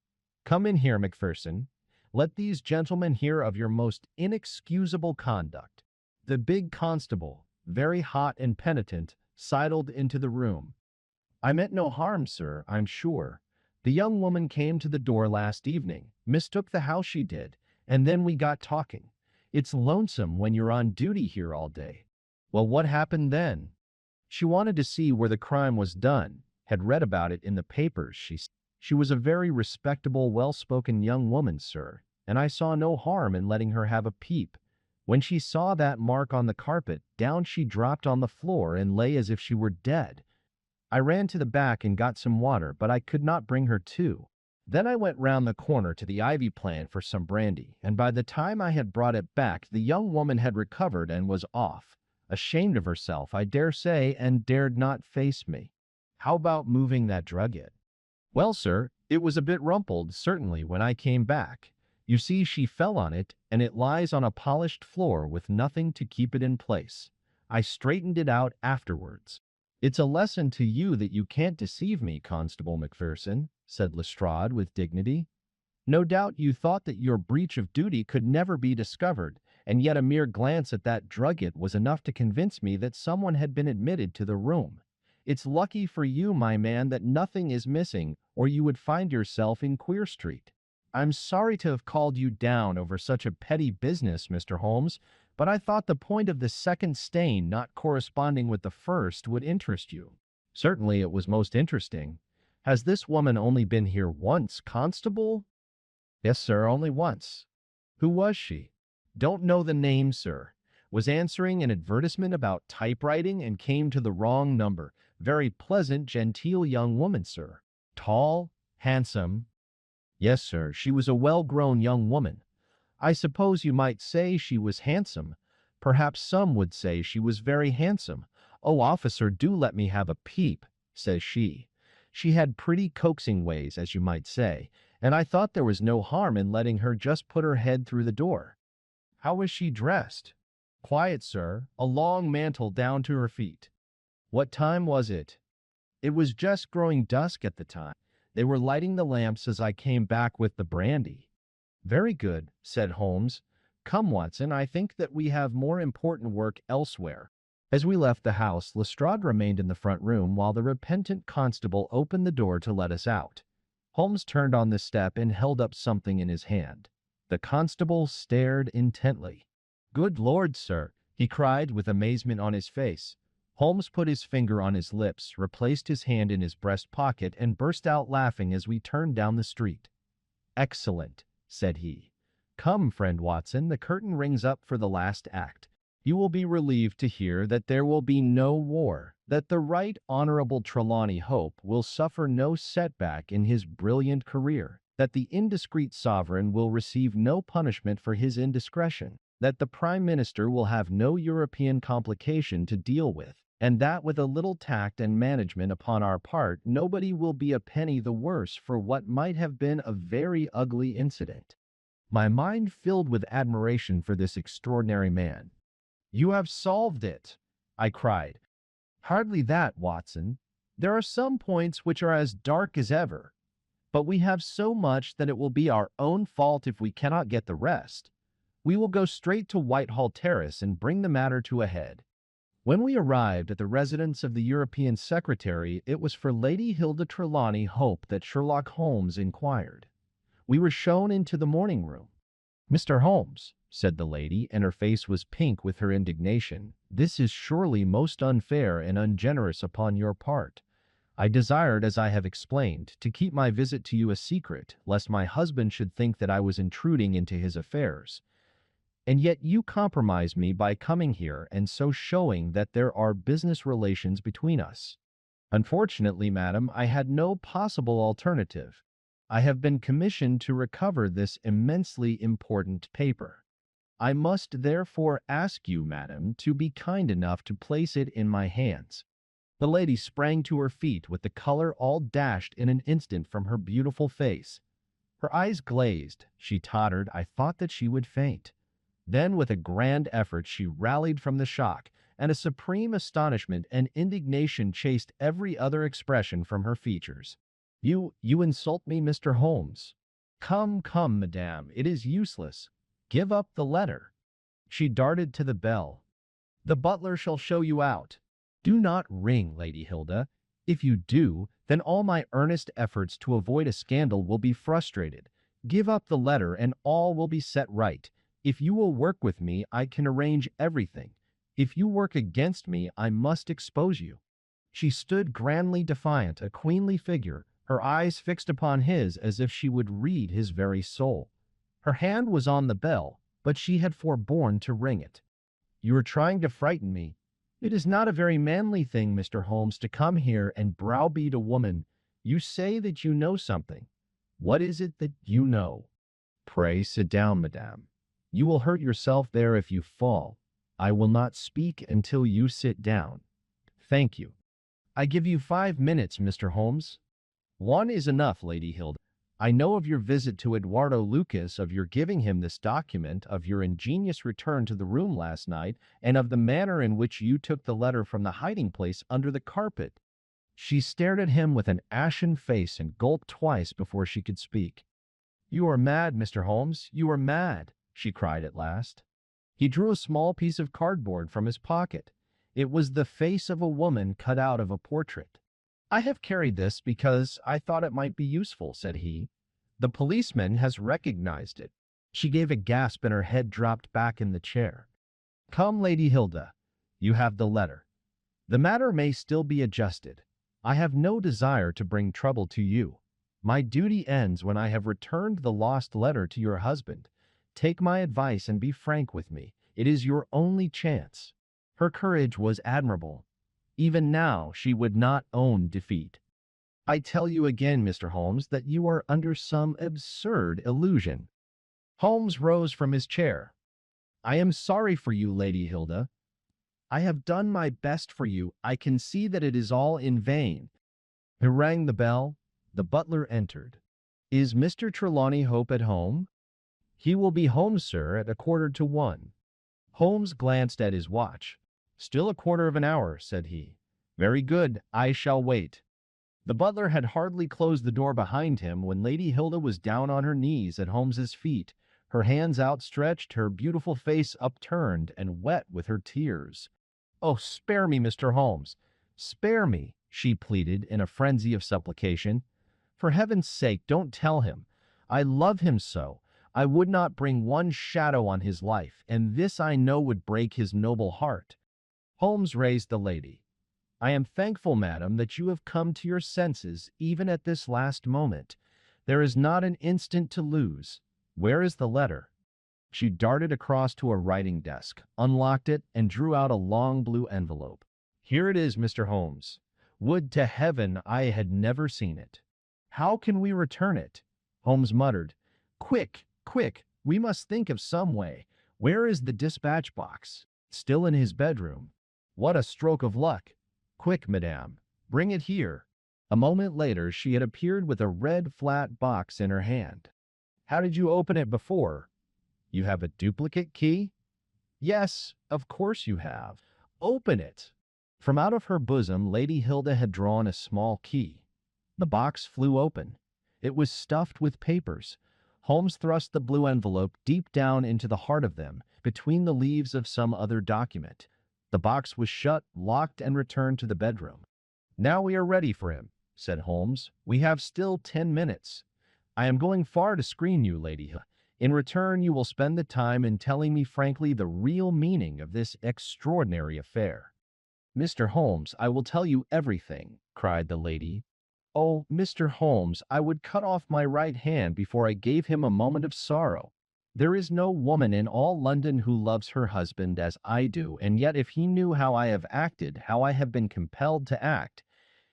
Come in here, Macpherson. Let these gentlemen hear of your most inexcusable conduct. The big constable, very hot and penitent, sidled into the room. I meant no harm, sir, I'm sure. The young woman came to the door last evening, mistook the house she did, and then we got talking. It's lonesome when you're on duty here all day. Well, what happened then? She wanted to see where the crime was done, had read about it in the papers, she was a very respectable, well-spoken young woman, sir, and I saw no harm in letting her have a peep. When she saw that mark on the carpet, down she dropped on the floor and lay as if she were dead. I ran to the back and got some water, but I could not bring her to. Then I went round the corner to the ivy plant for some brandy, and by the time I had brought it back, the young woman had recovered and was off, ashamed of herself, I dare say, and dared not face me. How about moving that drugget? Well, sir, it was a bit rumpled, certainly, when I came back. You see, she fell on it, and it lies on a polished floor with nothing to keep it in place. I straightened it out afterwards. It's a lesson to you that you can't deceive me, Constable Macpherson, said Lestrade with dignity. No doubt you thought that your breach of duty could never be discovered, and yet a mere glance at that drugget was enough to convince me that someone had been admitted to the room. It's lucky for you, my man, that nothing is missing, or you would find yourself in Queer Street. I'm sorry to have called you down over such a petty business, Mr. Holmes, but I thought the point of the second stain not corresponding with the first would interest you. Certainly it was most interesting. Has this woman only been here once, Constable? Yes, sir, only once. Who was she? Don't know the name, sir. Was answering an advertisement about typewriting and came to the wrong number. Very pleasant, genteel young woman, sir. Tall, handsome. Yes, sir, she was a well-grown young woman. I suppose you might say she was handsome. Perhaps some would say she was very handsome. Oh, officer, do let me have a peep, says she. She had pretty coaxing ways, as you might say, and I thought there was no harm in letting her just put her head through the door. How was she dressed? Quiet, sir, a long mantle down to her feet. What time was it? It was just growing dusk at the time. They were lighting the lamps as I came back with the brandy. Very good, said Holmes. Come, Watson, I think that we have more important work elsewhere. As we left the house, Lestrade remained in the front room while the repentant constable opened the door to let us out. Holmes turned on the step and held up something in his hand. The constable stared intently. Good Lord, sir, he cried with amazement on his face. Holmes put his finger on his lips, replaced his hand in his breast pocket, and burst out laughing as we turned down the street. Excellent, said he. Come, friend Watson, the curtain rings up for the last act. You will be relieved to hear that there will be no war, that the Right Honorable Trelawney Hope will suffer no setback in his brilliant career, that the indiscreet sovereign will receive no punishment for his indiscretion, that the Prime Minister will have no European complication to deal with, and that with a little tact and management upon our part, nobody will be a penny the worse for what might have been a very ugly incident. My mind filled with admiration for this extraordinary man. You have solved it, I cried. Hardly that, Watson. There are some points which are as dark as ever, but we have so much that it will be our own fault if we cannot get the rest. We will go straight to Whitehall Terrace and bring the matter to a head. When we arrived at the residence of the European Secretary, it was for Lady Hilda Trelawney Hope that Sherlock Holmes inquired. We were shown into the morning room. Mr. Holmes, said the lady, and her face was pink with her indignation, this is surely most unfair and ungenerous upon your part. I desired, as I have explained, to keep my visit to you a secret, lest my husband should think that I was intruding into his affairs. And yet you compromise me by coming here and so showing that there are business relations between us. Unfortunately, madam, I had no possible alternative. I have been commissioned to recover this immensely important paper. I must therefore ask you, madam, to be kind enough to place it in my hands. The lady sprang to her feet with the color all dashed in an instant from her beautiful face. Her eyes glazed, she tottered, I thought that she would faint. Then with a grand effort she rallied from the shock, and a supreme astonishment and indignation chased every other expression from her features. You insult me, Mr. Holmes. Come, come, madame, it is useless. Give up the letter. She darted to the bell. The butler shall show you out. Do not ring, Lady Hilda. If you do, then all my earnest efforts to avoid a scandal will be frustrated. Give up the letter and all will be set right. If you will work with me, I can arrange everything. If you work against me, I must expose you. She stood grandly defiant, a queenly figure, her eyes fixed upon his as if she would read his very soul. Her hand was on the bell, but she had forborne to ring it. "You are trying to frighten me. It is not a very manly thing, Mr. Holmes, to come here and browbeat a woman. You say that you know something. What is it that you know?" "Pray sit down, madame. You will hurt yourself there if you fall. I will not speak until you sit down." "Thank you. I give you 5 minutes, Mr. Holmes." "One is enough, Lady Hilda. I know of your visit to Eduardo Lucas, of your giving him this document, of your ingenious return to the room last night, and of the manner in which you took the letter from the hiding place under the carpet." She stared at him with an ashen face and gulped twice before she could speak. "You are mad, Mr. Holmes, you are mad," she cried at last. He drew a small piece of cardboard from his pocket. It was the face of a woman cut out of a portrait. "I have carried this because I thought it might be useful," said he. "The policeman has recognized it." She gave a gasp and her head dropped back in the chair. "Come, Lady Hilda, you have the letter. The matter may still be adjusted. I have no desire to bring trouble to you. My duty ends when I have returned the lost letter to your husband. Take my advice and be frank with me. It is your only chance." Her courage was admirable. Even now she would not own defeat. "I tell you again, Mr. Holmes, that you are under some absurd illusion." Holmes rose from his chair. "I am sorry for you, Lady Hilda. I have done my best for you. I can see that it is all in vain." He rang the bell. The butler entered. "Is Mr. Trelawney Hope at home?" "He will be home, sir, at 1:15. Holmes glanced at his watch. "Still a quarter of an hour," said he. "Very good. I shall wait." The butler had hardly closed the door behind him when Lady Hilda was down on her knees at Holmes's feet, her hands outstretched, her beautiful face upturned and wet with her tears. "Oh, spare me, Mr. Holmes! Spare me!" she pleaded in a frenzy of supplication. "For heaven's sake, don't tell him. I love him so. I would not bring one shadow on his life, and this I know would break his noble heart." Holmes raised the lady. "I am thankful, madam, that you have come to your senses even at this last moment. There is not an instant to lose. Where is the letter?" She darted across to a writing desk, unlocked it, and drew out a long blue envelope. "Here it is, Mr. Holmes. Would to heaven I had never seen it." "How can we return it?" Holmes muttered. "Quick, quick, we must think of some way. Where is the dispatch box?" "Still in his bedroom." "What a stroke of luck! Quick, madame, bring it here." A moment later she had appeared with a red flat box in her hand. "How did you open it before? You have a duplicate key?" "Yes, of course you have." "Open it." From out of her bosom Lady Hilda had drawn a small key. The box flew open. It was stuffed with papers. Holmes thrust the blue envelope deep down into the heart of them, between the leaves of some other document. The box was shut, locked, and returned to the bedroom. "Now we are ready for him," said Holmes. "We have still 10 minutes. I am going far to screen you, Lady Hilda. In return, you will spend the time in telling me frankly the real meaning of this extraordinary affair." "Mr. Holmes, I will tell you everything," cried the lady. "Oh, Mr. Holmes, I would cut off my right hand before I gave him a moment of sorrow. There is no woman in all London who loves her husband as I do, and yet if he knew how I have acted, how I have been compelled to act,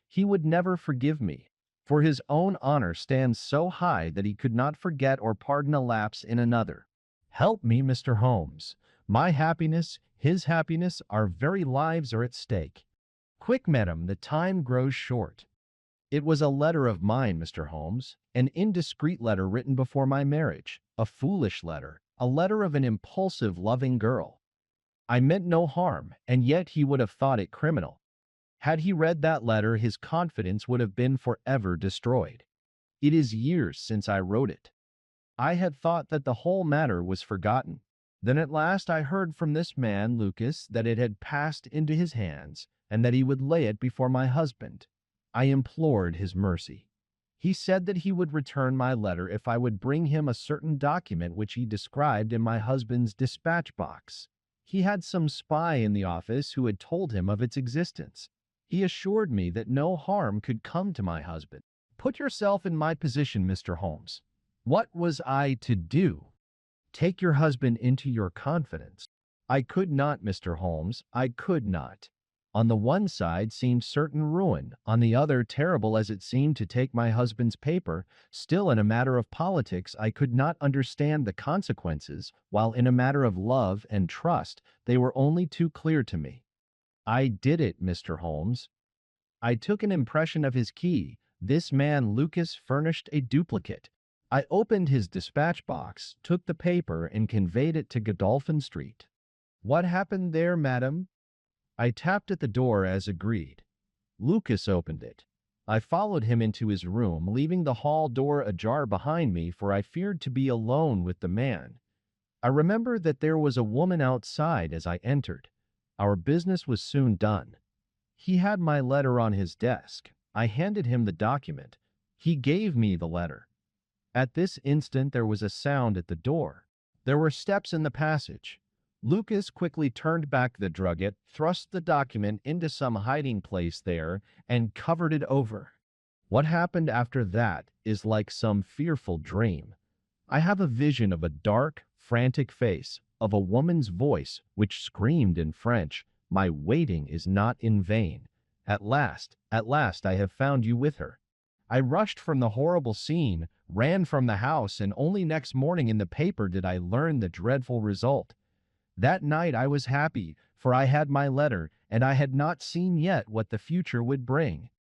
he would never forgive me. For his own honor stands so high that he could not forget or pardon a lapse in another. Help me, Mr. Holmes. My happiness, his happiness, our very lives are at stake. Quick, madam, the time grows short." "It was a letter of mine, Mr. Holmes, an indiscreet letter written before my marriage, a foolish letter, a letter of an impulsive, loving girl. I meant no harm, and yet he would have thought it criminal. Had he read that letter, his confidence would have been forever destroyed. It is years since I wrote it. I had thought that the whole matter was forgotten. Then at last I heard from this man, Lucas, that it had passed into his hands, and that he would lay it before my husband. I implored his mercy. He said that he would return my letter if I would bring him a certain document which he described in my husband's dispatch box. He had some spy in the office who had told him of its existence. He assured me that no harm could come to my husband. Put yourself in my position, Mr. Holmes. What was I to do? Take your husband into your confidence. I could not, Mr. Holmes, I could not. On the one side seemed certain ruin, on the other terrible as it seemed to take my husband's paper. Still, in a matter of politics, I could not understand the consequences, while in a matter of love and trust, they were only too clear to me. I did it, Mr. Holmes. I took an impression of his key. This man Lucas furnished a duplicate. I opened his dispatch box, took the paper, and conveyed it to Godolphin Street. What happened there, madam? I tapped at the door as agreed. Lucas opened it. I followed him into his room, leaving the hall door ajar behind me, for I feared to be alone with the man. I remember that there was a woman outside as I entered. Our business was soon done. He had my letter on his desk. I handed him the document. He gave me the letter. At this instant there was a sound at the door. There were steps in the passage. Lucas quickly turned back the drugget, thrust the document into some hiding place there, and covered it over. What happened after that is like some fearful dream. I have a vision of a dark, frantic face, of a woman's voice which screamed in French, "My waiting is not in vain. At last, I have found you with her." I rushed from the horrible scene, ran from the house, and only next morning in the paper did I learn the dreadful result. That night I was happy, for I had my letter, and I had not seen yet what the future would bring.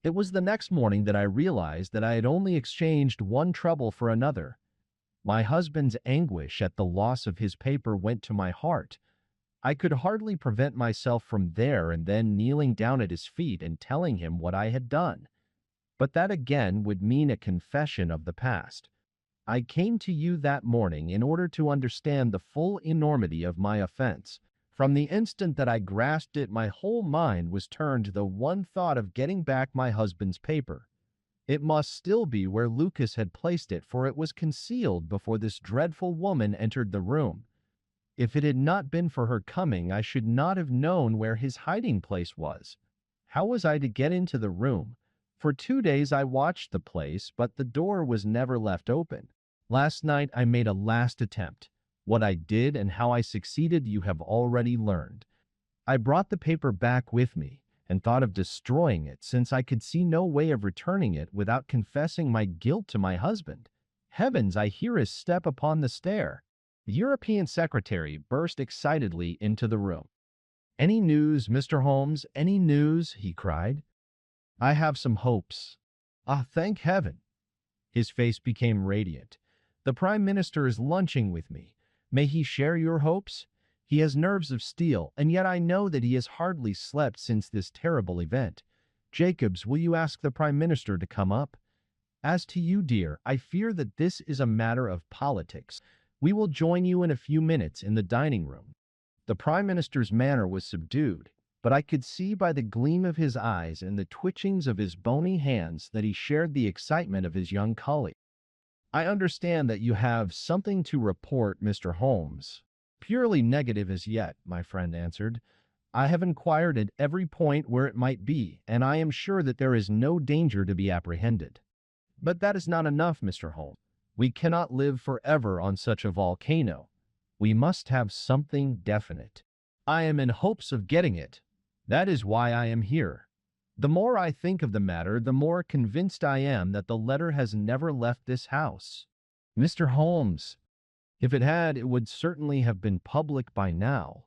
It was the next morning that I realized that I had only exchanged one trouble for another. My husband's anguish at the loss of his paper went to my heart. I could hardly prevent myself from there and then kneeling down at his feet and telling him what I had done. But that again would mean a confession of the past. I came to you that morning in order to understand the full enormity of my offense. From the instant that I grasped it, my whole mind was turned to the one thought of getting back my husband's paper. It must still be where Lucas had placed it, for it was concealed before this dreadful woman entered the room. If it had not been for her coming, I should not have known where his hiding place was. How was I to get into the room? For 2 days I watched the place, but the door was never left open. Last night I made a last attempt. What I did and how I succeeded you have already learned. I brought the paper back with me, and thought of destroying it, since I could see no way of returning it without confessing my guilt to my husband. Heavens, I hear his step upon the stair. The European secretary burst excitedly into the room. "Any news, Mr. Holmes? Any news?" he cried. "I have some hopes." "Ah, thank heaven!" His face became radiant. "The Prime Minister is lunching with me. May he share your hopes? He has nerves of steel, and yet I know that he has hardly slept since this terrible event. Jacobs, will you ask the Prime Minister to come up? As to you, dear, I fear that this is a matter of politics. We will join you in a few minutes in the dining room." The Prime Minister's manner was subdued, but I could see by the gleam of his eyes and the twitchings of his bony hands that he shared the excitement of his young colleague. "I understand that you have something to report, Mr. Holmes." "Purely negative as yet," my friend answered. "I have inquired at every point where it might be, and I am sure that there is no danger to be apprehended. But that is not enough, Mr. Holmes. We cannot live forever on such a volcano. We must have something definite. I am in hopes of getting it. That is why I am here. The more I think of the matter, the more convinced I am that the letter has never left this house. Mr. Holmes, if it had, it would certainly have been public by now.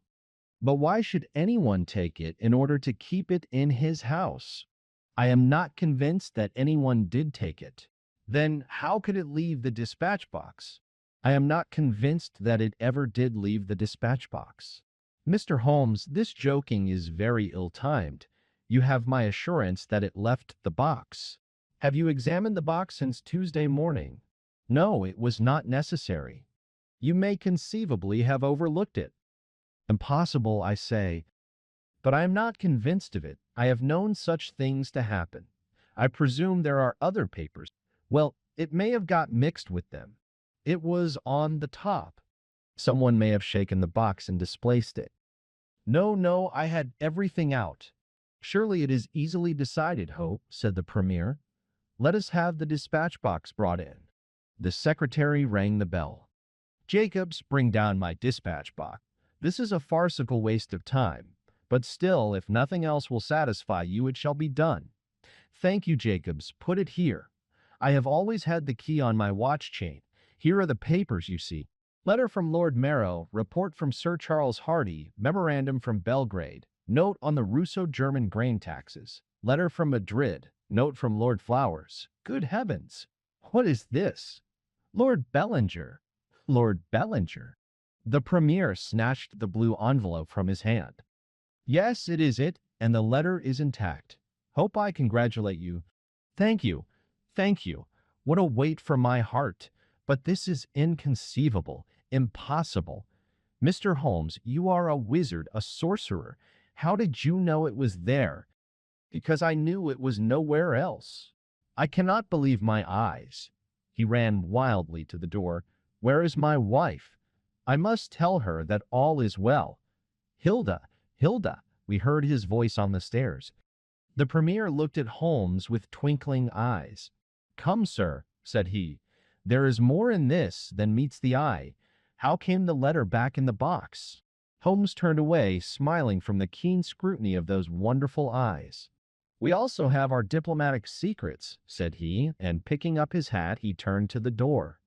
But why should anyone take it in order to keep it in his house? I am not convinced that anyone did take it. Then how could it leave the dispatch box? I am not convinced that it ever did leave the dispatch box. Mr. Holmes, this joking is very ill-timed. You have my assurance that it left the box. Have you examined the box since Tuesday morning? No, it was not necessary. You may conceivably have overlooked it. Impossible, I say. But I am not convinced of it. I have known such things to happen. I presume there are other papers. Well, it may have got mixed with them. It was on the top. Someone may have shaken the box and displaced it. No, I had everything out. Surely it is easily decided, Hope, said the Premier. Let us have the dispatch box brought in. The secretary rang the bell. Jacobs, bring down my dispatch box. This is a farcical waste of time. But still, if nothing else will satisfy you, it shall be done. Thank you, Jacobs. Put it here. I have always had the key on my watch chain. Here are the papers you see. Letter from Lord Marrow, report from Sir Charles Hardy, memorandum from Belgrade, note on the Russo-German grain taxes, letter from Madrid, note from Lord Flowers. Good heavens! What is this? Lord Bellinger. Lord Bellinger. The Premier snatched the blue envelope from his hand. Yes, it is it, and the letter is intact. Hope I congratulate you. Thank you. Thank you. What a weight for my heart. But this is inconceivable, impossible. Mr. Holmes, you are a wizard, a sorcerer. How did you know it was there? Because I knew it was nowhere else. I cannot believe my eyes. He ran wildly to the door. Where is my wife? I must tell her that all is well. Hilda, Hilda, we heard his voice on the stairs. The Premier looked at Holmes with twinkling eyes. Come, sir, said he. There is more in this than meets the eye. How came the letter back in the box? Holmes turned away, smiling from the keen scrutiny of those wonderful eyes. We also have our diplomatic secrets, said he, and picking up his hat, he turned to the door.